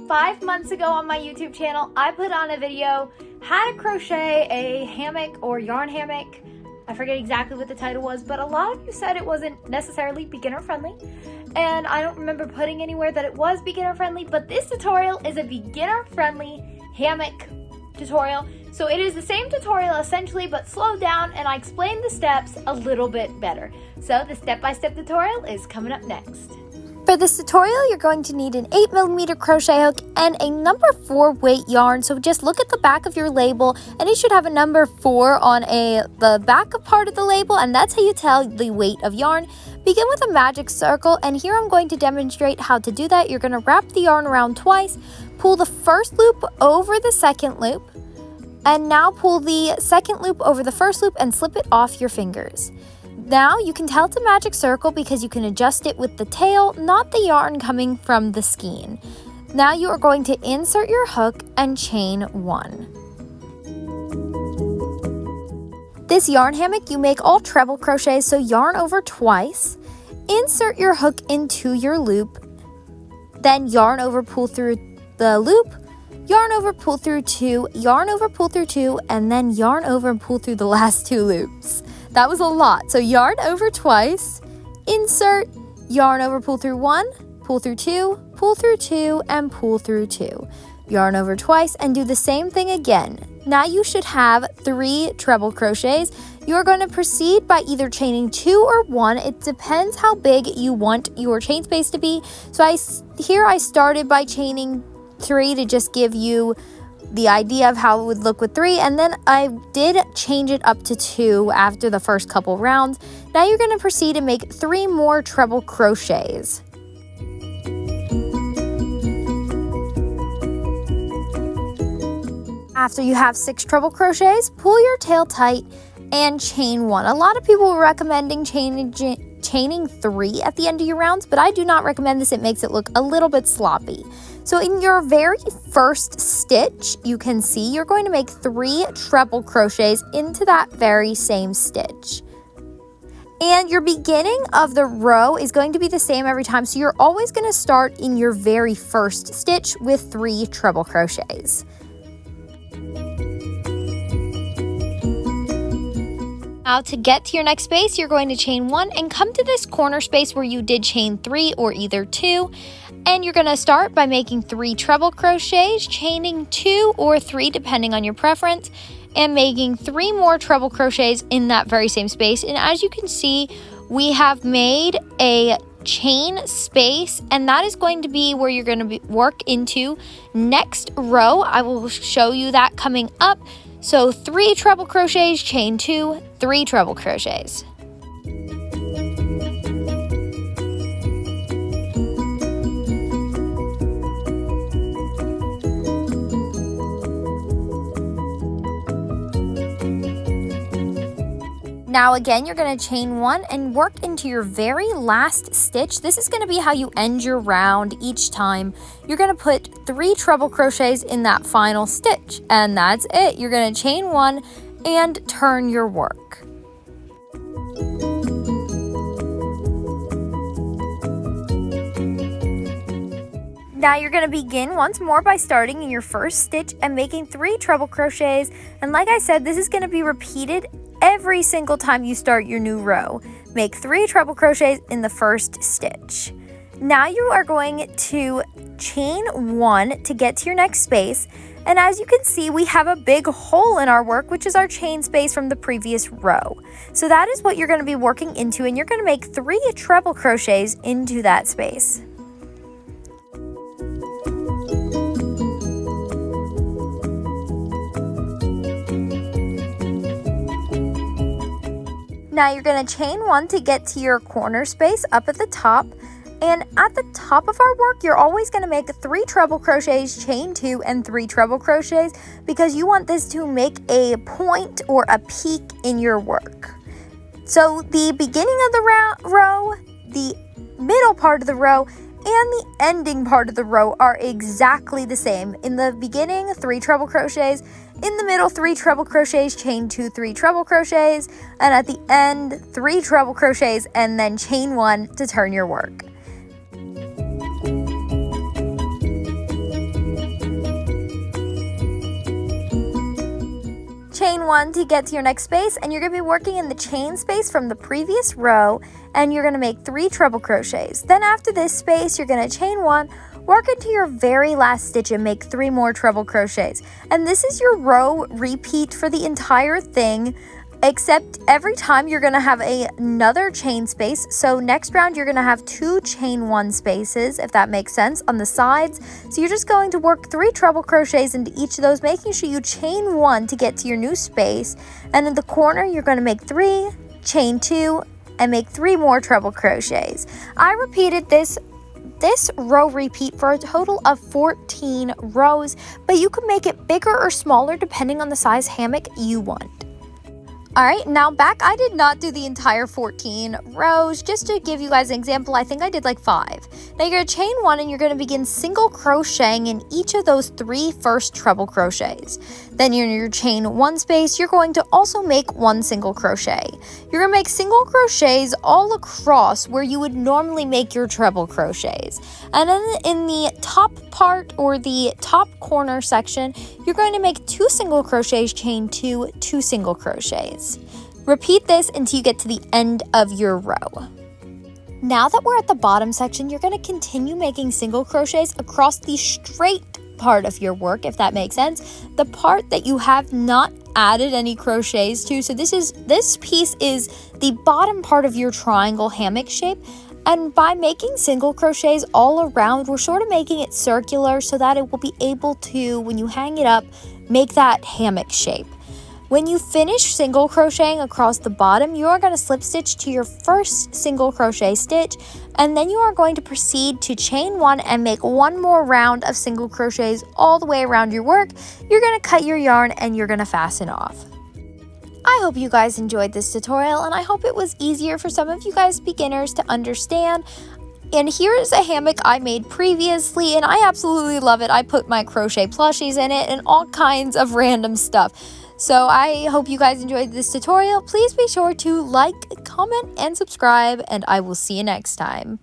5 months ago on my YouTube channel, I put on a video how to crochet a hammock or yarn hammock. I forget exactly what the title was, but a lot of you said it wasn't necessarily beginner friendly. And I don't remember putting anywhere that it was beginner friendly, but this tutorial is a beginner friendly hammock tutorial. So it is the same tutorial essentially, but slowed down, and I explained the steps a little bit better. So the step-by-step tutorial is coming up next. For this tutorial, you're going to need an 8mm crochet hook and a number 4 weight yarn. So just look at the back of your label, and it should have a number 4 on the back part of the label, and that's how you tell the weight of yarn. Begin with a magic circle, and here I'm going to demonstrate how to do that. You're going to wrap the yarn around twice, pull the first loop over the second loop, and now pull the second loop over the first loop and slip it off your fingers. Now you can tell it's a magic circle because you can adjust it with the tail, not the yarn coming from the skein. Now you are going to insert your hook and chain 1. This yarn hammock, you make all treble crochets, so yarn over twice, insert your hook into your loop, then yarn over, pull through the loop, yarn over, pull through 2, yarn over, pull through 2, and then yarn over and pull through the last 2 loops. That was a lot. So yarn over twice, insert, yarn over, pull through 1, pull through 2, pull through 2, and pull through 2. Yarn over twice and do the same thing again. Now you should have 3 treble crochets. You're going to proceed by either chaining 2 or 1. It depends how big you want your chain space to be. So I started by chaining 3 to just give you the idea of how it would look with 3, and then I did change it up to 2 after the first couple rounds. Now you're going to proceed and make 3 more treble crochets. After you have 6 treble crochets, pull your tail tight and chain 1. A lot of people are recommending chaining 3 at the end of your rounds, but I do not recommend this. It makes it look a little bit sloppy. So in your very first stitch, you can see you're going to make 3 treble crochets into that very same stitch. And your beginning of the row is going to be the same every time. So you're always going to start in your very first stitch with 3 treble crochets. Now to get to your next space, you're going to chain 1 and come to this corner space where you did chain 3 or either 2. And you're going to start by making 3 treble crochets, chaining 2 or 3 depending on your preference, and making 3 more treble crochets in that very same space. And as you can see, we have made a chain space, and that is going to be where you're going to work into next row. I will show you that coming up. So 3 treble crochets, chain 2, 3 treble crochets. Now again, you're going to chain 1 and work into your very last stitch. This is going to be how you end your round each time. You're going to put 3 treble crochets in that final stitch, and that's it. You're going to chain 1 and turn your work. Now you're going to begin once more by starting in your first stitch and making 3 treble crochets. And like I said, this is going to be repeated every single time you start your new row. Make 3 treble crochets in the first stitch. Now you are going to chain 1 to get to your next space. And as you can see, we have a big hole in our work, which is our chain space from the previous row. So that is what you're going to be working into, and you're going to make 3 treble crochets into that space. Now you're going to chain 1 to get to your corner space up at the top. And at the top of our work, you're always going to make 3 treble crochets, chain 2, and 3 treble crochets because you want this to make a point or a peak in your work. So the beginning of the row, the middle part of the row, and the ending part of the row are exactly the same. In the beginning, 3 treble crochets. In the middle, 3 treble crochets, chain 2, 3 treble crochets. And at the end, 3 treble crochets, and then chain 1 to turn your work. chain 1 to get to your next space, and you're going to be working in the chain space from the previous row, and you're going to make 3 treble crochets. Then after this space, you're going to chain 1, work into your very last stitch and make 3 more treble crochets. And this is your row repeat for the entire thing, except every time you're going to have another chain space. So next round you're going to have 2 chain 1 spaces, if that makes sense, on the sides. So you're just going to work 3 treble crochets into each of those, making sure you chain 1 to get to your new space. And in the corner you're going to make 3, chain 2, and make 3 more treble crochets. I repeated this row repeat for a total of 14 rows, but you can make it bigger or smaller depending on the size hammock you want. Alright, now back, I did not do the entire 14 rows. Just to give you guys an example, I think I did like 5. Now you're going to chain 1 and you're going to begin single crocheting in each of those 3 first treble crochets. Then in your chain 1 space, you're going to also make 1 single crochet. You're going to make single crochets all across where you would normally make your treble crochets. And then in the top part or the top corner section, you're going to make 2 single crochets, chain 2, 2 single crochets. Repeat this until you get to the end of your row. Now that we're at the bottom section, you're going to continue making single crochets across the straight part of your work, if that makes sense. The part that you have not added any crochets to. So this piece is the bottom part of your triangle hammock shape. And by making single crochets all around, we're sort of making it circular so that it will be able to, when you hang it up, make that hammock shape. When you finish single crocheting across the bottom, you are going to slip stitch to your first single crochet stitch, and then you are going to proceed to chain 1 and make 1 more round of single crochets all the way around your work. You're going to cut your yarn and you're going to fasten off. I hope you guys enjoyed this tutorial, and I hope it was easier for some of you guys beginners to understand. And here is a hammock I made previously, and I absolutely love it. I put my crochet plushies in it and all kinds of random stuff. So I hope you guys enjoyed this tutorial. Please be sure to like, comment, and subscribe, and I will see you next time.